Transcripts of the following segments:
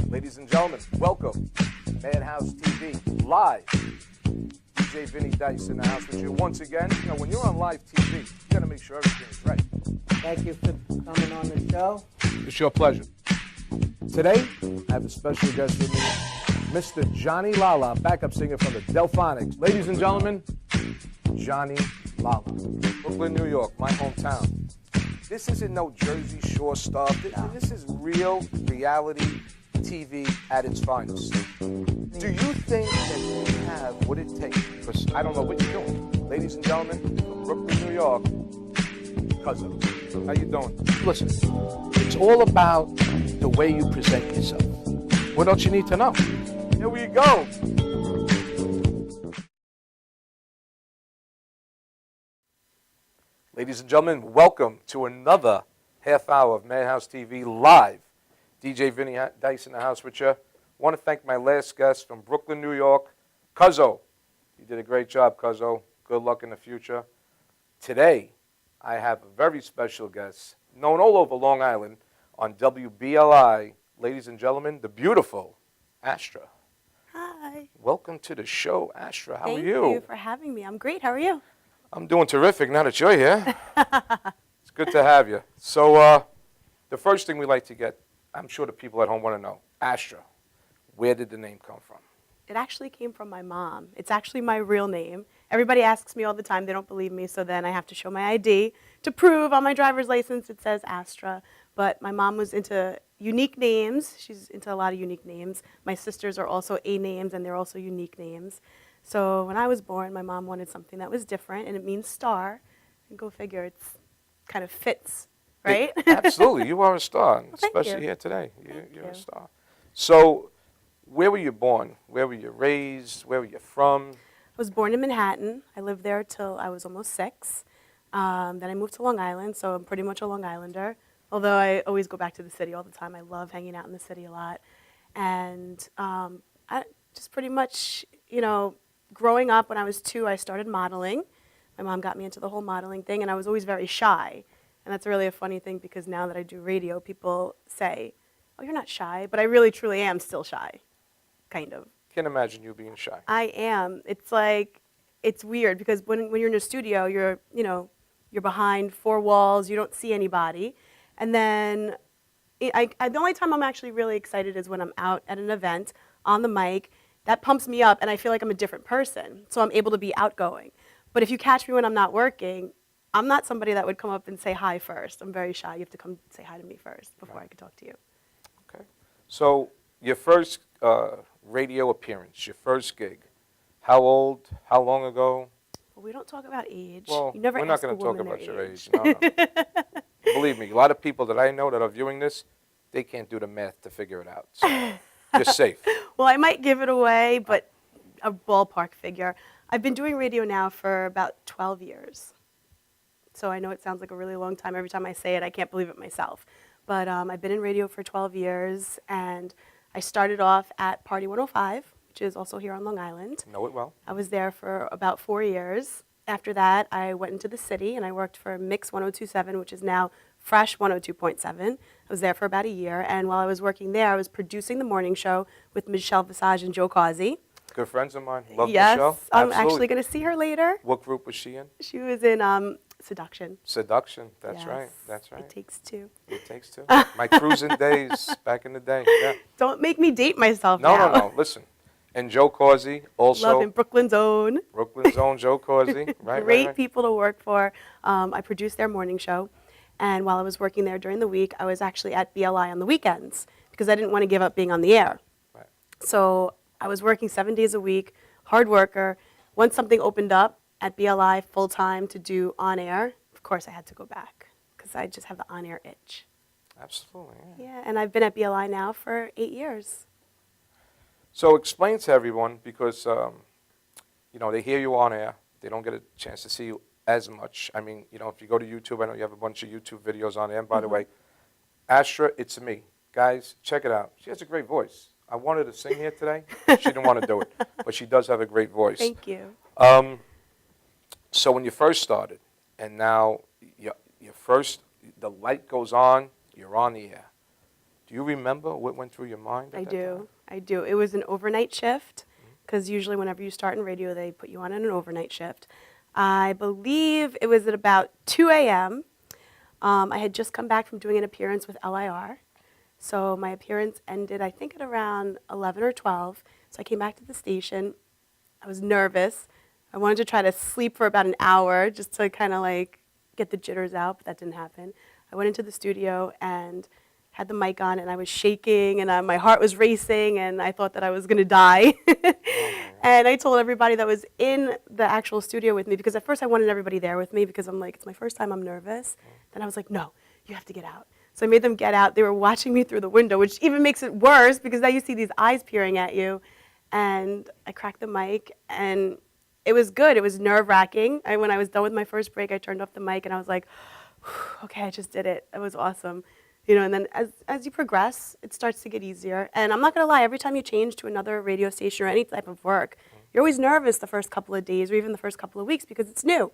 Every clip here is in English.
Ladies and gentlemen, welcome to Madhouse TV live. DJ Vinnie Dice in the house with you once again. You know, when you're on live TV, you got to make sure everything's right. Thank you for coming on the show. It's your pleasure. Today, I have a special guest with me, Mr. Johnny Lala, backup singer from the Delphonics. Ladies and gentlemen, Johnny Lala. Brooklyn, New York, my hometown. This isn't no Jersey Shore stuff. This is real reality TV at its finest. Do you think that you have what it takes? Because I don't know what you're doing. Ladies and gentlemen, from Brooklyn, New York, Cousin. How you doing? Listen, it's all about the way you present yourself. What else you need to know? Here we go. Ladies and gentlemen, welcome to another half hour of Madhouse TV live. DJ Vinnie Dice in the house with you. I want to thank my last guest from Brooklyn, New York, Cuzzo. You did a great job, Cuzzo. Good luck in the future. Today, I have a very special guest, known all over Long Island on WBLI. Ladies and gentlemen, the beautiful ASTRA. Hi. Welcome to the show, ASTRA. How are you? Thank you for having me. I'm great. How are you? I'm doing terrific now that you're here. It's good to have you. So the first thing we like to get, I'm sure the people at home want to know, ASTRA, where did the name come from? It actually came from my mom. It's actually my real name. Everybody asks me all the time. They don't believe me, so then I have to show my ID to prove on my driver's license it says ASTRA. But my mom was into unique names. She's into a lot of unique names. My sisters are also A names, and they're also unique names. So when I was born, my mom wanted something that was different, and it means star. And go figure, it's kind of fits, right? Absolutely. You are a star, Well, especially you. here today. Thank You're you. a star. So where were you born? Where were you raised? Where were you from? I was born in Manhattan. I lived there till I was almost 6. Then I moved to Long Island, so I'm pretty much a Long Islander. Although I always go back to the city all the time. I love hanging out in the city a lot. And I just pretty much, you know, growing up when I was 2, I started modeling. My mom got me into the whole modeling thing, and I was always very shy. And that's really a funny thing because now that I do radio, people say, oh, you're not shy. But I really, truly am still shy, kind of. Can't imagine you being shy. I am. It's like, it's weird because when you're in a studio, you're behind 4 walls, you don't see anybody. And then the only time I'm actually really excited is when I'm out at an event on the mic. That pumps me up and I feel like I'm a different person. So I'm able to be outgoing. But if you catch me when I'm not working, I'm not somebody that would come up and say hi first. I'm very shy. You have to come say hi to me first before I can talk to you. Okay. So your first radio appearance, your first gig, how old, how long ago? Well, we don't talk about age. Well, you never we're not ask going to a talk woman about their your age. No. Believe me, a lot of people that I know that are viewing this, they can't do the math to figure it out. So you're safe. Well, I might give it away, but a ballpark figure. I've been doing radio now for about 12 years. So I know it sounds like a really long time. Every time I say it, I can't believe it myself. But I've been in radio for 12 years, and I started off at Party 105, which is also here on Long Island. Know it well. I was there for about 4 years. After that, I went into the city, and I worked for Mix 102.7, which is now Fresh 102.7. I was there for about a year, and while I was working there, I was producing the morning show with Michelle Visage and Joe Causey. Good friends of mine. Love Yes, Michelle. I'm Absolutely. actually going to see her later. What group was she in? She was in Seduction. Seduction. That's Yes. right. That's right. It takes 2. It takes 2. My cruising days back in the day. Yeah. Don't make me date myself No, now. no. Listen. And Joe Causey, also. Love him. Brooklyn's own. Brooklyn's own Joe Causey. Right, Great right. people to work for. I produced their morning show. And while I was working there during the week, I was actually at BLI on the weekends because I didn't want to give up being on the air. Right. So I was working 7 days a week, hard worker. Once something opened up at BLI full-time to do on-air, of course I had to go back because I just have the on-air itch. Absolutely. Yeah. Yeah, and I've been at BLI now for 8 years. So explain to everyone, because they hear you on air, they don't get a chance to see you as much. I mean, if you go to YouTube, I know you have a bunch of YouTube videos on there. And by the way, ASTRA, it's me. Guys, check it out. She has a great voice. I wanted to sing here today. She didn't want to do it, but she does have a great voice. Thank you. So when you first started, and now the light goes on, you're on the air. Do you remember what went through your mind at that time? I do. It was an overnight shift, because usually whenever you start in radio, they put you on an overnight shift. I believe it was at about 2 a.m. I had just come back from doing an appearance with LIR. So my appearance ended, I think, at around 11 or 12. So I came back to the station. I was nervous. I wanted to try to sleep for about an hour just to kind of like get the jitters out, but that didn't happen. I went into the studio and had the mic on, and I was shaking, and my heart was racing, and I thought that I was going to die. And I told everybody that was in the actual studio with me, because at first I wanted everybody there with me, because I'm like, it's my first time, I'm nervous. Then I was like, no, you have to get out. So I made them get out. They were watching me through the window, which even makes it worse, because now you see these eyes peering at you. And I cracked the mic, and it was good. It was nerve-wracking. When I was done with my first break, I turned off the mic, and I was like, okay, I just did it. It was awesome. You know, and then as you progress, it starts to get easier. And I'm not going to lie, every time you change to another radio station or any type of work, you're always nervous the first couple of days or even the first couple of weeks, because it's new.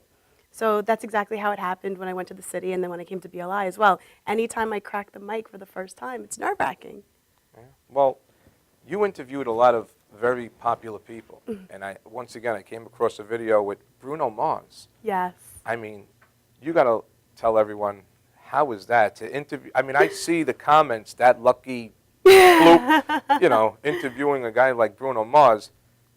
So that's exactly how it happened when I went to the city, and then when I came to BLI as well. Anytime I crack the mic for the first time, it's nerve-wracking. Yeah. Well, you interviewed a lot of very popular people. And once again, I came across a video with Bruno Mars. Yes. I mean, you got to tell everyone, how was that to interview? I mean, I see the comments, that lucky fluke, you know, interviewing a guy like Bruno Mars.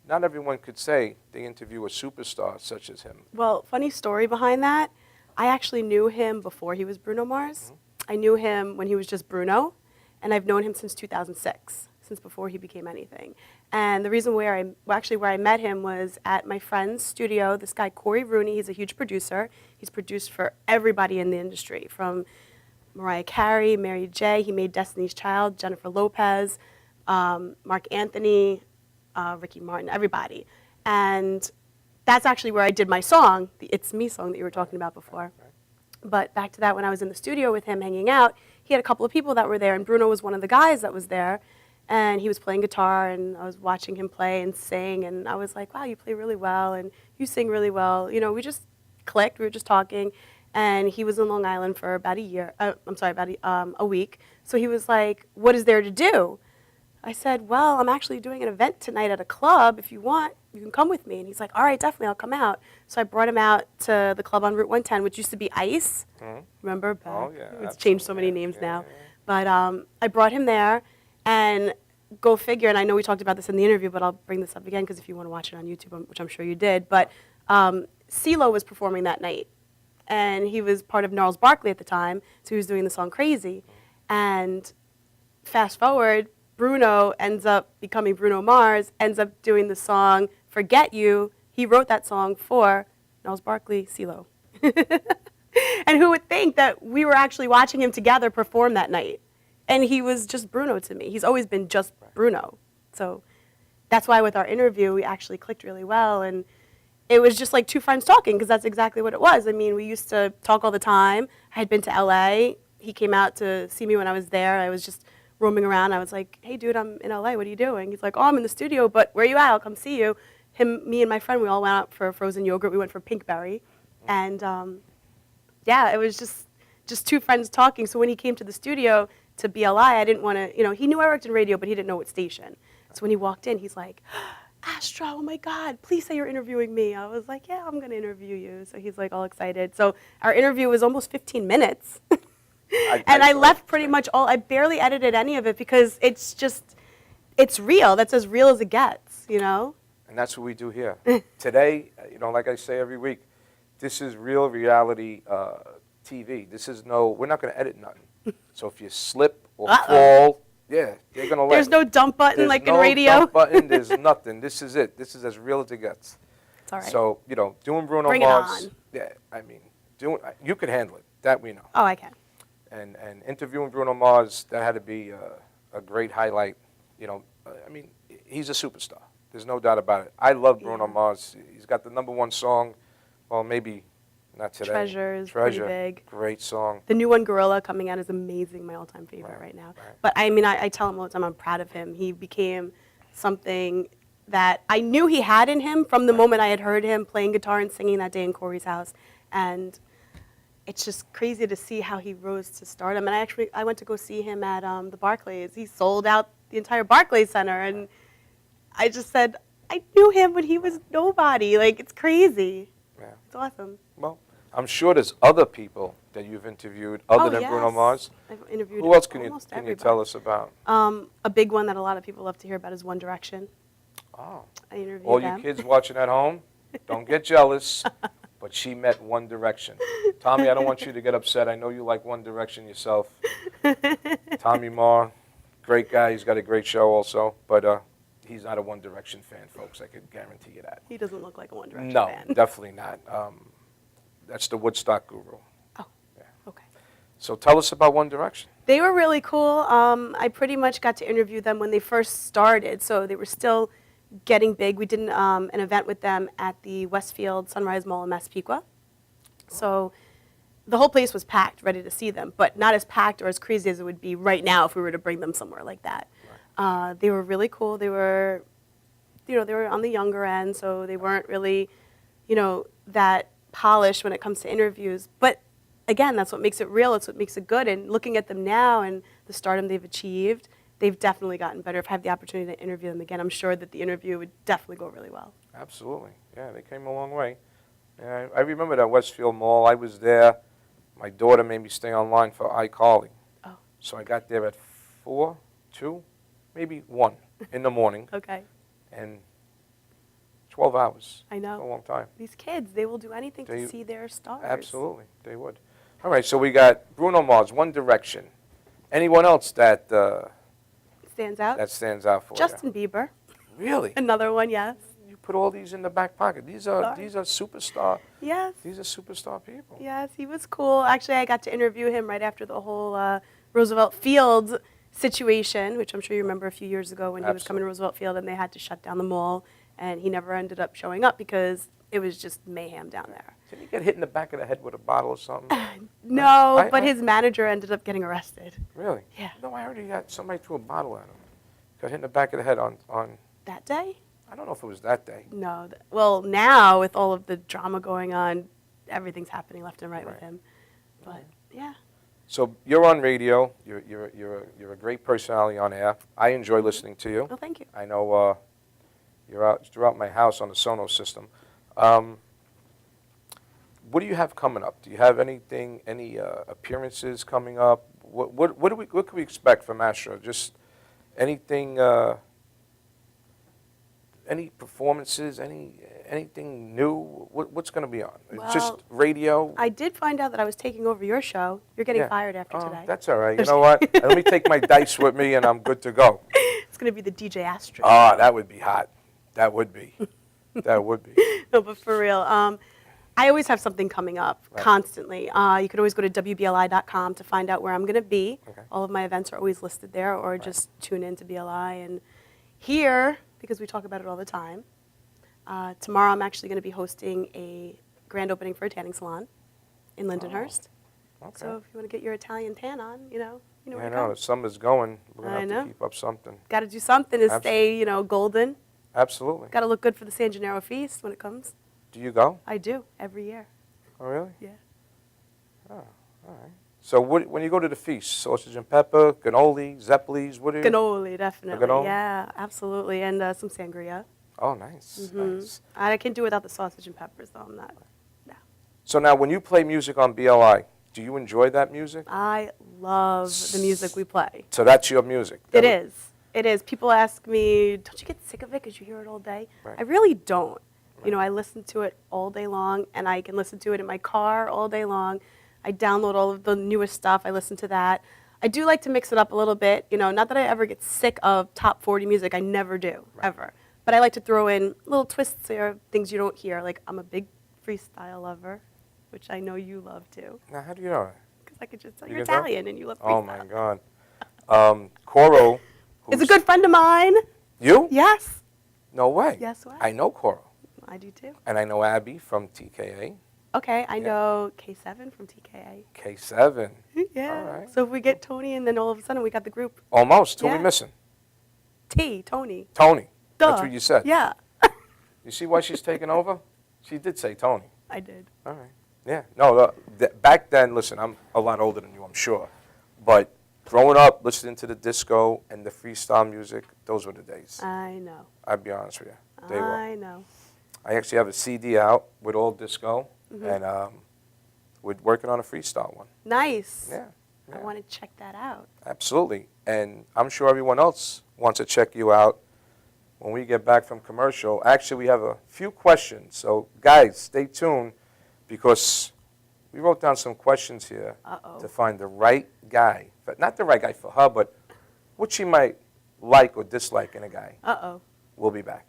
Not everyone could say they interview a superstar such as him. Well, funny story behind that. I actually knew him before he was Bruno Mars. I knew him when he was just Bruno, and I've known him since 2006, since before he became anything. And the reason where I met him was at my friend's studio. This guy, Corey Rooney, he's a huge producer. He's produced for everybody in the industry, from Mariah Carey, Mary J. He made Destiny's Child, Jennifer Lopez, Mark Anthony, Ricky Martin, everybody. And that's actually where I did my song, the It's Me song that you were talking about before. But back to that, when I was in the studio with him hanging out, he had a couple of people that were there, and Bruno was one of the guys that was there. And he was playing guitar, and I was watching him play and sing, and I was like, wow, you play really well, and you sing really well. You know, we just clicked, we were just talking, and he was in Long Island for about a week. So he was like, what is there to do? I said, well, I'm actually doing an event tonight at a club. If you want, you can come with me. And he's like, all right, definitely, I'll come out. So I brought him out to the club on Route 110, which used to be Ice. Remember? Oh, yeah. It's changed so many names now. But I brought him there, and go figure, and I know we talked about this in the interview, but I'll bring this up again, because if you want to watch it on YouTube, which I'm sure you did, but CeeLo was performing that night, and he was part of Gnarls Barkley at the time, so he was doing the song Crazy. And fast forward, Bruno ends up becoming Bruno Mars, ends up doing the song Forget You. He wrote that song for Gnarls Barkley, CeeLo. And who would think that we were actually watching him together perform that night? And he was just Bruno to me. He's always been just Bruno. So that's why with our interview, we actually clicked really well. And it was just like two friends talking, because that's exactly what it was. I mean, we used to talk all the time. I had been to LA. He came out to see me when I was there. I was just roaming around. I was like, hey, dude, I'm in LA. What are you doing? He's like, oh, I'm in the studio, but where are you at? I'll come see you. Me and my friend, we all went out for frozen yogurt. We went for Pinkberry. And yeah, it was just two friends talking. So when he came to the studio to BLI, I didn't want to, you know, he knew I worked in radio, but he didn't know what station. So when he walked in, he's like, Astra, oh my God, please say you're interviewing me. I was like, yeah, I'm going to interview you. So he's like all excited. So our interview was almost 15 minutes. And I left pretty much I barely edited any of it, because it's real. That's as real as it gets, you know? And that's what we do here. Today, you know, like I say every week, this is real reality TV. We're not going to edit nothing. So if you slip or fall, yeah, they're going to let There's no dump button like in radio. There's no dump button. There's nothing. This is it. This is as real as it gets. It's all right. So, you know, doing Bruno Bring Mars. it on. Yeah, I mean, you could handle it. That we know. Oh, I can. And interviewing Bruno Mars, that had to be a great highlight. You know, I mean, he's a superstar. There's no doubt about it. I love Bruno Mars. He's got the #1 song. Well, maybe not today. Treasure is pretty big. Great song. The new one, Gorilla, coming out is amazing. My all-time favorite right now. Right. But I mean, I tell him all the time, I'm proud of him. He became something that I knew he had in him from the moment I had heard him playing guitar and singing that day in Corey's house. And it's just crazy to see how he rose to stardom. And I went to go see him at the Barclays. He sold out the entire Barclays Center, and I just said, I knew him when he was nobody. Like, it's crazy. Yeah. It's awesome. Well, I'm sure there's other people that you've interviewed other than Bruno Mars. I've interviewed Who else can almost you everybody. tell us about? A big one that a lot of people love to hear about is One Direction. Oh. I interviewed All them. you kids watching at home, don't get jealous, but she met One Direction. Tommy, I don't want you to get upset. I know you like One Direction yourself. Tommy Marr, great guy. He's got a great show also, but he's not a One Direction fan, folks. I can guarantee you that. He doesn't look like a One Direction No, fan. definitely not. That's the Woodstock guru. Oh, Yeah. okay. So tell us about One Direction. They were really cool. I pretty much got to interview them when they first started, so they were still getting big. We did an event with them at the Westfield Sunrise Mall in Massapequa. So the whole place was packed, ready to see them, but not as packed or as crazy as it would be right now if we were to bring them somewhere like that. Right. They were really cool. They were, they were on the younger end, so they weren't really, that polished when it comes to interviews. But again, that's what makes it real. It's what makes it good. And looking at them now and the stardom they've achieved, they've definitely gotten better. If I have the opportunity to interview them again, I'm sure that the interview would definitely go really well. Absolutely. Yeah, they came a long way. Yeah, I remember that Westfield Mall. I was there. My daughter made me stay online for iCarly. Oh. So I got there at 4, 2, maybe 1 in the morning. Okay. And 12 hours. I know. That's a long time. These kids, they will do anything to see their stars. Absolutely, they would. All right, so we got Bruno Mars, One Direction. Anyone else that Stands out? stands out for Justin Bieber. you? Really? Another one, yes. You put all these in the back pocket. These are superstar. Yes. These are superstar people. Yes, he was cool. Actually, I got to interview him right after the whole Roosevelt Field situation, which I'm sure you remember a few years ago when he was coming to Roosevelt Field and they had to shut down the mall, and he never ended up showing up because it was just mayhem down there. Did he get hit in the back of the head with a bottle or something? No, but his manager ended up getting arrested. Really? Yeah. No, I heard he got somebody threw a bottle at him. Got hit in the back of the head on That day? I don't know if it was that day. No. Well, now with all of the drama going on, everything's happening left and right with him. But yeah. So you're on radio. You're a great personality on air. I enjoy listening to you. Well, thank you. I know you're out throughout my house on the Sonos system. What do you have coming up? Do you have anything, any appearances coming up? What can we expect from ASTRA? Just anything, any performances, anything new? What's going to be on? Well, just radio? I did find out that I was taking over your show. You're getting fired after today. That's all right. You know what? Let me take my dice with me, and I'm good to go. It's going to be the DJ ASTRA. Ah, that would be hot. That would be. That would be. No, but for real. I always have something coming up constantly. You can always go to WBLI.com to find out where I'm going to be. Okay. All of my events are always listed there, or just tune in to BLI. And here, because we talk about it all the time, tomorrow I'm actually going to be hosting a grand opening for a tanning salon in Lindenhurst. Oh, okay. So if you want to get your Italian tan on, you know where I to know, go. the summer's going. We're going to I have to know. keep up something. Got to do something to stay, golden. Absolutely. Got to look good for the San Gennaro feast when it comes. Do you go? I do, every year. Oh, really? Yeah. Oh, all right. So when you go to the feast, sausage and pepper, cannoli, zeppelis, what do you? Cannoli, definitely. Cannoli? Yeah, absolutely. And some sangria. Oh, nice, nice. I can do without the sausage and peppers, though. I'm not. No. So now when you play music on BLI, do you enjoy that music? I love the music we play. So that's your music? It is. It is. People ask me, don't you get sick of it because you hear it all day? Right. I really don't. Right. I listen to it all day long, and I can listen to it in my car all day long. I download all of the newest stuff. I listen to that. I do like to mix it up a little bit. Not that I ever get sick of top 40 music. I never do, ever. But I like to throw in little twists or things you don't hear. Like, I'm a big freestyle lover, which I know you love too. Now, how do you know that? Because I could just tell you're Italian and you love freestyle. Oh, my God. Coro. Is a good friend of mine. You? Yes. No way. Yes, what? I know Coro. I do too. And I know Abby from TKA. Okay, I know K7 from TKA. K7. Yeah. All right. So if we get Tony, and then all of a sudden we got the group. Almost. Who Yeah. we missing? Tony. Tony. Duh. That's what you said. Yeah. You see why she's taking over? She did say Tony. I did. All right. Yeah. No, back then, listen, I'm a lot older than you, I'm sure. But growing up, listening to the disco and the freestyle music, those were the days. I know. I'd be honest with you. They were. I know. I actually have a CD out with all disco, and we're working on a freestyle one. Nice. Yeah. I want to check that out. Absolutely. And I'm sure everyone else wants to check you out when we get back from commercial. Actually, we have a few questions. So, guys, stay tuned because we wrote down some questions here to find the right guy. But not the right guy for her, but what she might like or dislike in a guy. Uh-oh. We'll be back.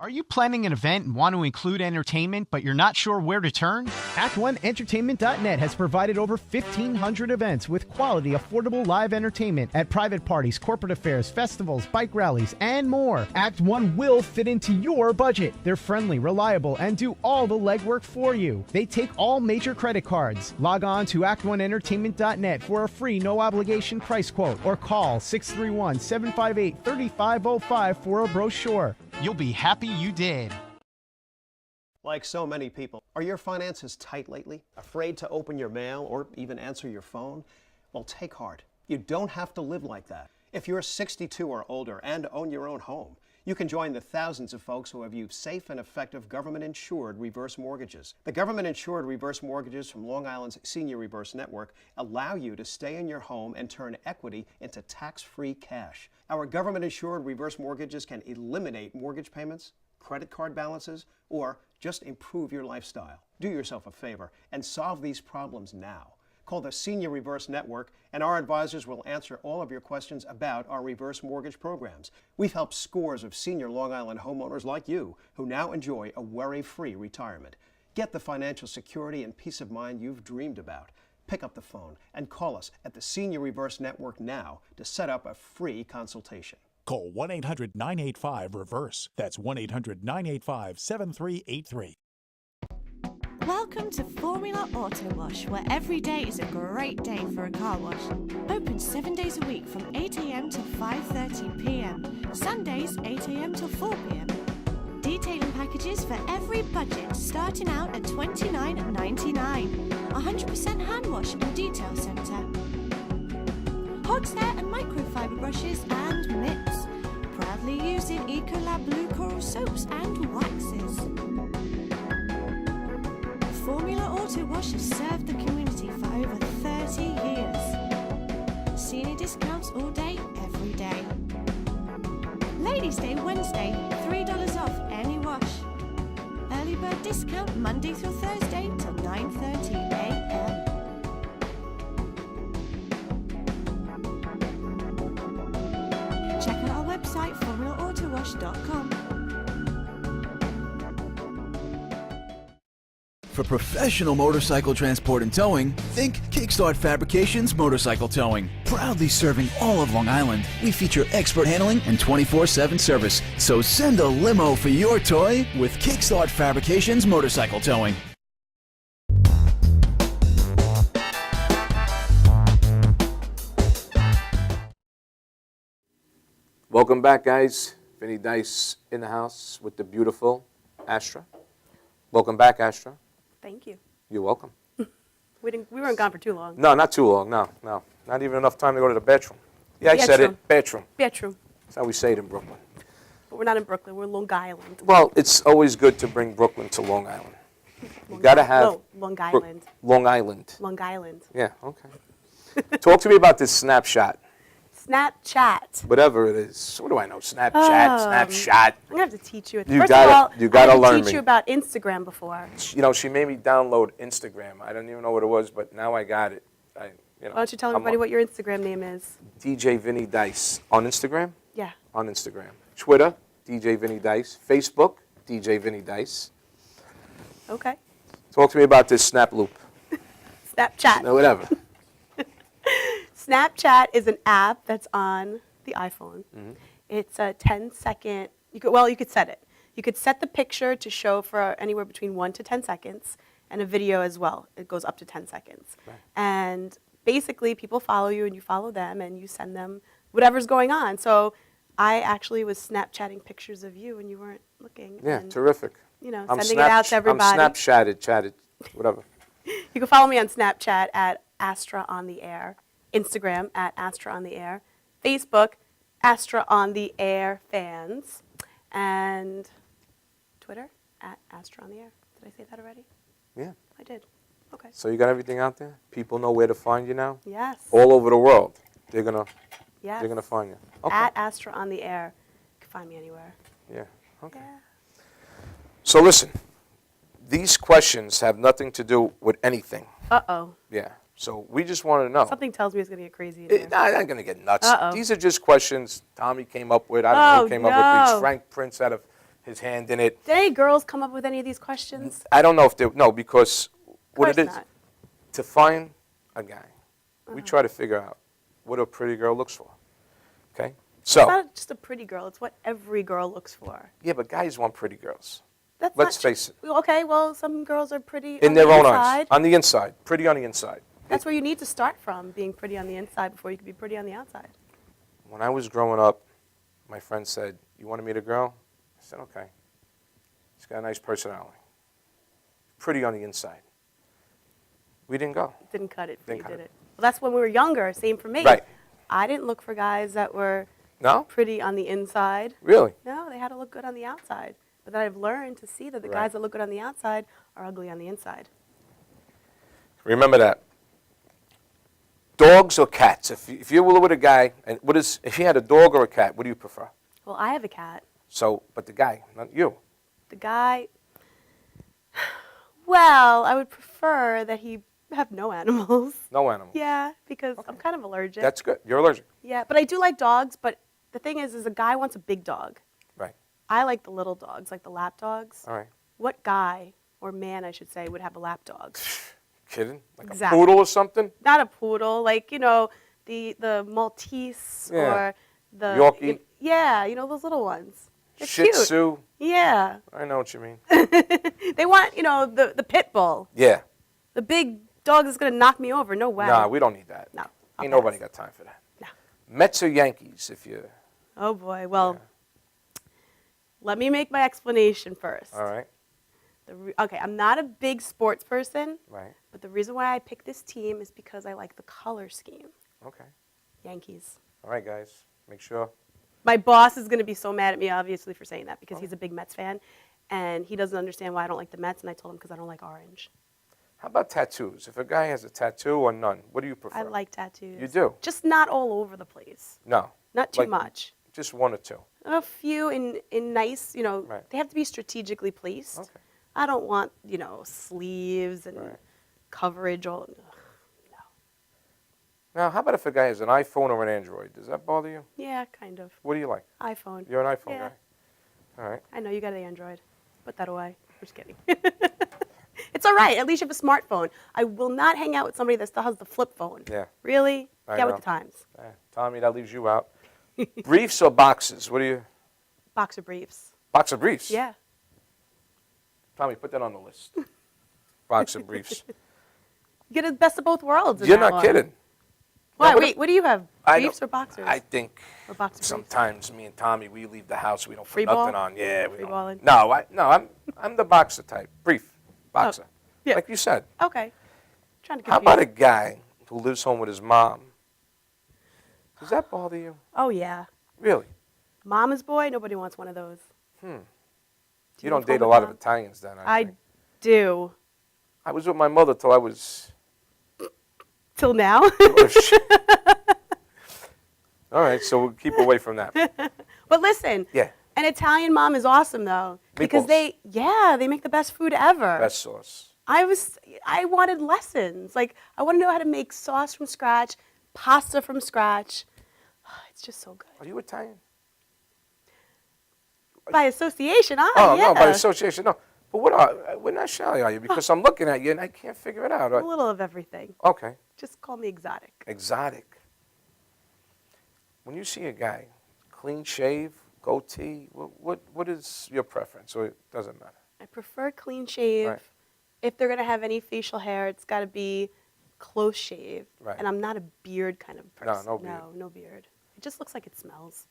Are you planning an event and want to include entertainment, but you're not sure where to turn? Act1Entertainment.net has provided over 1,500 events with quality, affordable live entertainment at private parties, corporate affairs, festivals, bike rallies, and more. Act 1 will fit into your budget. They're friendly, reliable, and do all the legwork for you. They take all major credit cards. Log on to Act1Entertainment.net for a free, no-obligation price quote or call 631-758-3505 for a brochure. You'll be happy you did. Like so many people, are your finances tight lately? Afraid to open your mail or even answer your phone? Well, take heart. You don't have to live like that. If you're 62 or older and own your own home, you can join the thousands of folks who have used safe and effective government-insured reverse mortgages. The government-insured reverse mortgages from Long Island's Senior Reverse Network allow you to stay in your home and turn equity into tax-free cash. Our government-insured reverse mortgages can eliminate mortgage payments, credit card balances, or just improve your lifestyle. Do yourself a favor and solve these problems now. Call the Senior Reverse Network, and our advisors will answer all of your questions about our reverse mortgage programs. We've helped scores of senior Long Island homeowners like you who now enjoy a worry-free retirement. Get the financial security and peace of mind you've dreamed about. Pick up the phone and call us at the Senior Reverse Network now to set up a free consultation. Call 1-800-985-REVERSE. That's 1-800-985-7383. Welcome to Formula Auto Wash, where every day is a great day for a car wash. Open 7 days a week from 8 a.m. to 5:30 p.m. Sundays 8 a.m. till 4 p.m. Detailing packages for every budget, starting out at $29.99. 100% hand wash and detail centre. Hot hair and microfiber brushes and mitts. Proudly using Ecolab Blue Coral soaps and waxes. Formula Auto Wash has served the community for over 30 years. Senior discounts all day, every day. Ladies' Day Wednesday, $3 off any wash. Early bird discount Monday through Thursday till 9:30 a.m. Check out our website, formulaautowash.com. For professional motorcycle transport and towing, think Kickstart Fabrications Motorcycle Towing. Proudly serving all of Long Island, we feature expert handling and 24/7 service. So send a limo for your toy with Kickstart Fabrications Motorcycle Towing. Welcome back, guys. Vinnie Dice in the house with the beautiful Astra. Welcome back, Astra. Thank you. You're welcome. We weren't gone for too long. No, not too long. No. Not even enough time to go to the bathroom. Yeah, I said it. Bathroom. Bedroom. That's how we say it in Brooklyn. But we're not in Brooklyn. We're Long Island. Well, it's always good to bring Brooklyn to Long Island. You got to have... No, Long Island. Long Island. Long Island. Yeah, okay. Talk to me about this Snapchat. Snapchat. Whatever it is. What do I know? Snapchat. I'm going to have to teach you. You First gotta- of all, you gotta I learn had to teach me. you about Instagram before. You know, she made me download Instagram. I don't even know what it was, but now I got it. Why don't you tell everybody what your Instagram name is? DJ Vinnie Dice. On Instagram? Yeah. On Instagram. Twitter, DJ Vinnie Dice. Facebook, DJ Vinnie Dice. Okay. Talk to me about this Snap Loop. Snapchat. No, whatever. Snapchat is an app that's on the iPhone. It's a 10-second. You could set it. You could set the picture to show for anywhere between 1 to 10 seconds, and a video as well. It goes up to 10 seconds. And basically, people follow you and you follow them and you send them whatever's going on. So I actually was Snapchatting pictures of you and you weren't looking. Yeah, and, terrific. You know, sending it out to everybody. I'm chatted, whatever. You can follow me on Snapchat at ASTRA on the Air, Instagram at ASTRA on the Air, Facebook, ASTRA on the Air fans, and Twitter at ASTRA on the Air. Did I say that already? Yeah. I did. Okay. So you got everything out there? People know where to find you now? Yes. All over the world. They're gonna find you. Okay. At ASTRA on the Air. You can find me anywhere. Yeah. Okay. Yeah. So listen, these questions have nothing to do with anything. Uh-oh. Yeah. So we just want to know. Something tells me it's going to get crazy in here. I'm not going to get nuts. Uh-oh. These are just questions Tommy came up with. I don't know who came up with these. Frank Prince out of his hand in it. Did any girls come up with any of these questions? I don't know if they, no, because what it is, not. to find a guy, we try to figure out what a pretty girl looks for. Okay? So. It's not just a pretty girl. It's what every girl looks for. Yeah, but guys want pretty girls. That's Let's face it. Okay, well, some girls are pretty In on their the own inside. eyes. On the inside. Pretty on the inside. That's where you need to start from, being pretty on the inside before you can be pretty on the outside. When I was growing up, my friend said, "You want to meet a girl?" I said, "Okay. She's got a nice personality. Pretty on the inside." We didn't go. Didn't cut it for Didn't you, cut did it. it? Well, that's when we were younger. Same for me. Right. I didn't look for guys that were No? pretty on the inside. Really? No, they had to look good on the outside. But then I've learned to see that the Right. guys that look good on the outside are ugly on the inside. Remember that. Dogs or cats? If you were with a guy, and if you had a dog or a cat, what do you prefer? Well, I have a cat. So, but the guy, not you. The guy, well, I would prefer that he have no animals. No animals. Yeah, because I'm kind of allergic. That's good. You're allergic. Yeah, but I do like dogs, but the thing is a guy wants a big dog. Right. I like the little dogs, like the lap dogs. All right. What guy, or man I should say, would have a lap dog? Kidding? Like Exactly. a poodle or something? Not a poodle, like, you know, the Maltese Yeah. or the... Yorkie? Yeah, you know, those little ones. They're Shih cute. Tzu? Yeah. I know what you mean. They want, you know, the pit bull. Yeah. The big dog that's going to knock me over. No way. Nah, we don't need that. No. Ain't I'll nobody pass. got time for that. No. Mets or Yankees, if you... Oh, boy. Well, let me make my explanation first. All right. Okay, I'm not a big sports person, Right. but the reason why I picked this team is because I like the color scheme. Okay. Yankees. All right, guys. Make sure. My boss is going to be so mad at me, obviously, for saying that because he's a big Mets fan, and he doesn't understand why I don't like the Mets, and I told him because I don't like orange. How about tattoos? If a guy has a tattoo or none, what do you prefer? I like tattoos. You do? Just not all over the place. No. Not too Like, much. Just one or two. A few in nice, you know, Right. they have to be strategically placed. Okay. I don't want, you know, sleeves and Right. coverage. All, no. Now, how about if a guy has an iPhone or an Android? Does that bother you? Yeah, kind of. What do you like? iPhone. You're an iPhone Yeah. guy. All right. I know you got an Android. Put that away. I'm just kidding. It's all right. At least you have a smartphone. I will not hang out with somebody that still has the flip phone. Yeah. Really? I Get with know. the times. Tommy, that leaves you out. Briefs or boxes? What do you... Boxer briefs. Box of briefs? Yeah. Tommy, put that on the list. Box of briefs. You get the best of both worlds. in You're that not one. kidding. Why? Yeah, Wait, what do you have? I Briefs don't- or boxers? I think Or boxer briefs? sometimes me and Tommy, we leave the house, we don't Free put ball? nothing on. Yeah, we Free don't. balling? No, I'm the boxer type. Brief. Boxer. Oh, yeah. Like you said. Okay. Trying to How confuse about a you. guy who lives home with his mom? Does that bother you? Oh, yeah. Really? Mama's boy? Nobody wants one of those. You don't live date home a with lot of mom? Italians then, I think. do. I was with my mother till I was... Till now? All right, so we'll keep away from that. But listen. Yeah. An Italian mom is awesome, though. Because Meatballs. they make the best food ever. Best sauce. I wanted lessons. Like, I want to know how to make sauce from scratch, pasta from scratch. It's just so good. Are you Italian? By association, Oh, yeah. no, by association, no. But what nationality are you? Because I'm looking at you and I can't figure it out. A little of everything. Okay. Just call me exotic. Exotic. When you see a guy, clean shave, goatee, what is your preference? Or it doesn't matter? I prefer clean shave. Right. if they're going to have any facial hair, it's got to be close shaved. Right. And I'm not a beard kind of person. no beard. No, no beard. It just looks like it smells.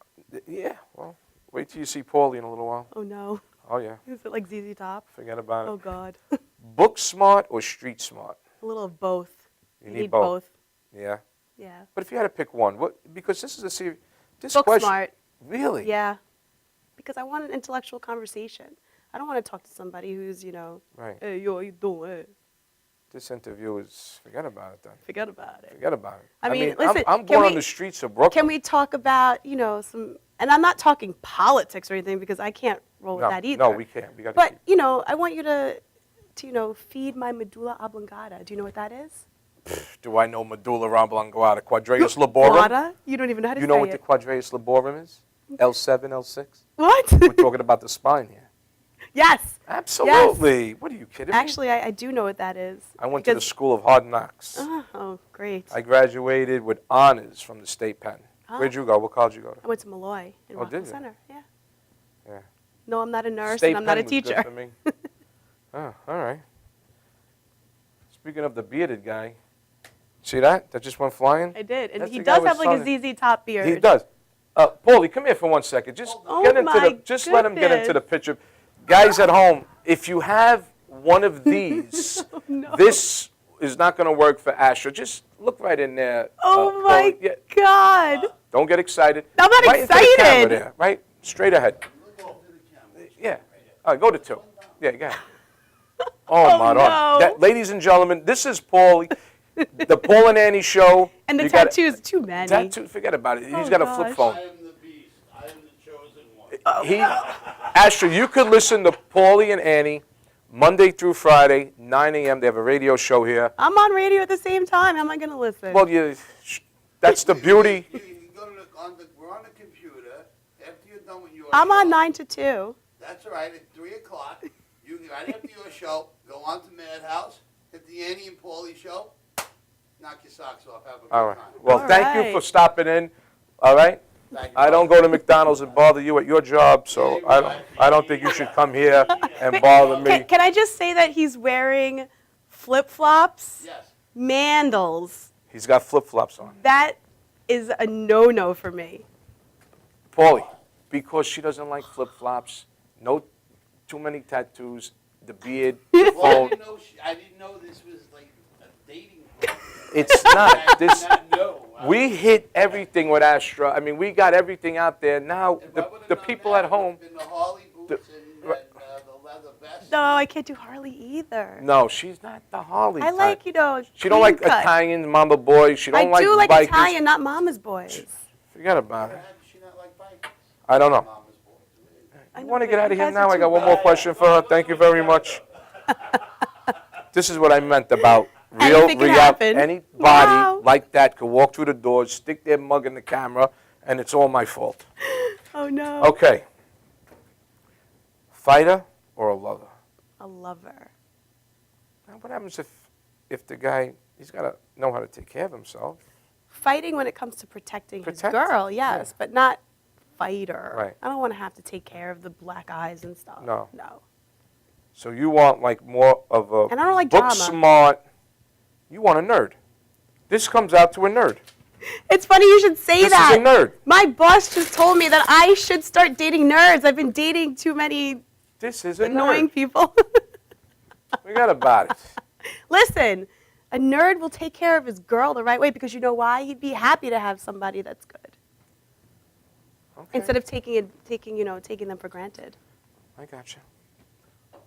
Yeah, well, wait till you see Paulie in a little while. Oh, no. Oh, yeah. Is it like ZZ Top? Forget about Oh, it. God. Book smart or street smart? A little of both. You I need both. Yeah. Yeah. But if you had to pick one, because this is a serious... This Book question, smart. Really? Yeah. Because I want an intellectual conversation. I don't want to talk to somebody who's, Right. hey, yo, how you doing? This interview is... Forget about it then. Forget about it. Forget about it. I mean, listen, I'm can born we- on the streets of Brooklyn. Can we talk about, some, and I'm not talking politics or anything because I can't roll with that either. No, we can't. We got to But, keep... I want you to feed my medulla oblongata. Do you know what that is? Do I know medulla oblongata? Quadratus laborum? Guata? You don't even know how to You say know what it. the quadratus laborum is? L7, L6? What? We're talking about the spine here. Yes. Absolutely. Yes. What are you kidding me? Actually, I do know what that is. I went to the School of Hard Knocks. Oh, great. I graduated with honors from the state pen. Where'd you go? What college did you go to? I went to Malloy in Rockville did you? Center. Yeah. Yeah. No, I'm not a nurse State and I'm not a pen was good teacher. for me. Oh, all right. Speaking of the bearded guy, see that? That just went flying? I did. And That's he the guy does with have like sun. a ZZ Top beard. He does. Paulie, come here for 1 second. Just Oh get into my the. Just let him get into goodness. the picture. Guys at home, if you have one of these, this is not going to work for Astra. Just look right in there. Oh my Paulie. Yeah, God. don't get excited. I'm not right into the camera excited. there, right? Straight ahead. Yeah. All right, go to 2. Yeah, go ahead. Oh, my God. no. Ladies and gentlemen, this is Paulie, the Paul and Annie show. And the You gotta- tattoos, too many. Tattoo, forget about it. He's Oh, got a flip gosh. phone. I am the beast. I am the chosen one. Astra, you could listen to Paulie and Annie Monday through Friday, 9 a.m. They have a radio show here. I'm on radio at the same time. How am I going to listen? Well, that's the beauty. You can go to we're on the computer. After you're done with your I'm show, on 9 to 2. That's all right. At 3 o'clock, you can, right after your show, go on to Madhouse, hit the Annie and Paulie show, knock your socks off, have a good All right. time. Well, All thank you right. for stopping in. All right. Thank you. I don't go to McDonald's and bother you at your job, so I don't think you should come here and bother me. Can I just say that he's wearing flip-flops? Yes. Mandals. He's got flip-flops on. That is a no-no for me. Paulie, because she doesn't like flip-flops, no too many tattoos, the beard, the Well, phone. I didn't know this was like a dating. It's I not. did This. not know. We hit everything with Astra. I mean, we got everything out there. Now, If I the would've known people that, at home, it would've been the Harley boots and right. the leather vest. No, I can't do Harley either. no, she's not the Harley I like, type. She clean don't like cut. Italian mama boys. She don't I like do like bikers. Italian, not mama's boys. Forget about it. How does she not like bikes? I don't know. Mama's boy. I You know, want to but get out you of here guys now? are I got too one more bad. question for her. Thank you very much. This is what I meant about real Anything can happen. Anybody Wow. like that could walk through the doors, stick their mug in the camera, and it's all my fault. Oh, no. Okay. Fighter or a lover? A lover. Now, what happens if the guy, he's got to know how to take care of himself? Fighting when it comes to protecting his Protect? girl, yes, Yeah. but not fighter. Right. I don't want to have to take care of the black eyes and stuff. No. No. So you want like more of a And I don't like book drama. smart, you want a nerd. This comes out to a nerd. It's funny you should say This that. is a nerd. My boss just told me that I should start dating nerds. I've been dating too many This is a annoying nerd. people. Forget about it. Listen, a nerd will take care of his girl the right way because you know why? He'd be happy to have somebody that's good Okay. instead of taking them for granted. I got you.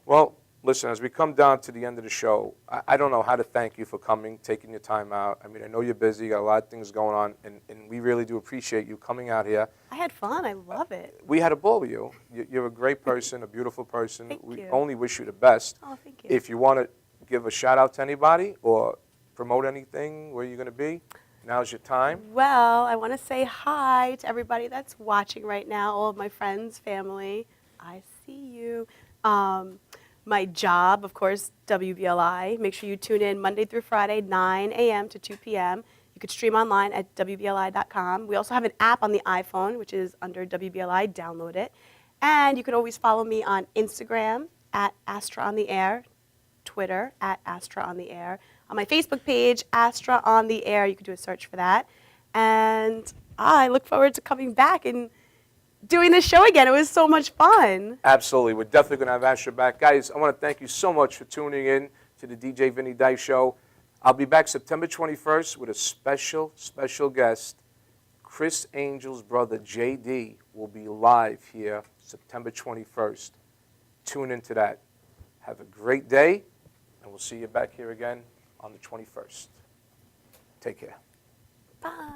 Well, listen, as we come down to the end of the show, I don't know how to thank you for coming, taking your time out. I mean, I know you're busy, you got a lot of things going on, and we really do appreciate you coming out here. I had fun. I love it. We had a ball with you. You're a great person, a beautiful person. Thank We you. only wish you the best. Oh, thank you. If you want to give a shout out to anybody or promote anything, where you're going to be, now's your time. Well, I want to say hi to everybody that's watching right now, all of my friends, family. I see you. My job, of course, WBLI. Make sure you tune in Monday through Friday, 9 a.m. to 2 p.m. You could stream online at WBLI.com. We also have an app on the iPhone, which is under WBLI. Download it. And you can always follow me on Instagram at ASTRA on the Air. Twitter at ASTRA on the Air. On my Facebook page, ASTRA on the Air, you can do a search for that. And I look forward to coming back and doing this show again. It was so much fun. Absolutely. We're definitely going to have Astra back. Guys, I want to thank you so much for tuning in to the DJ Vinnie Dice Show. I'll be back September 21st with a special, special guest. Chris Angel's brother, JD, will be live here September 21st. Tune into that. Have a great day, and we'll see you back here again on the 21st. Take care. Bye.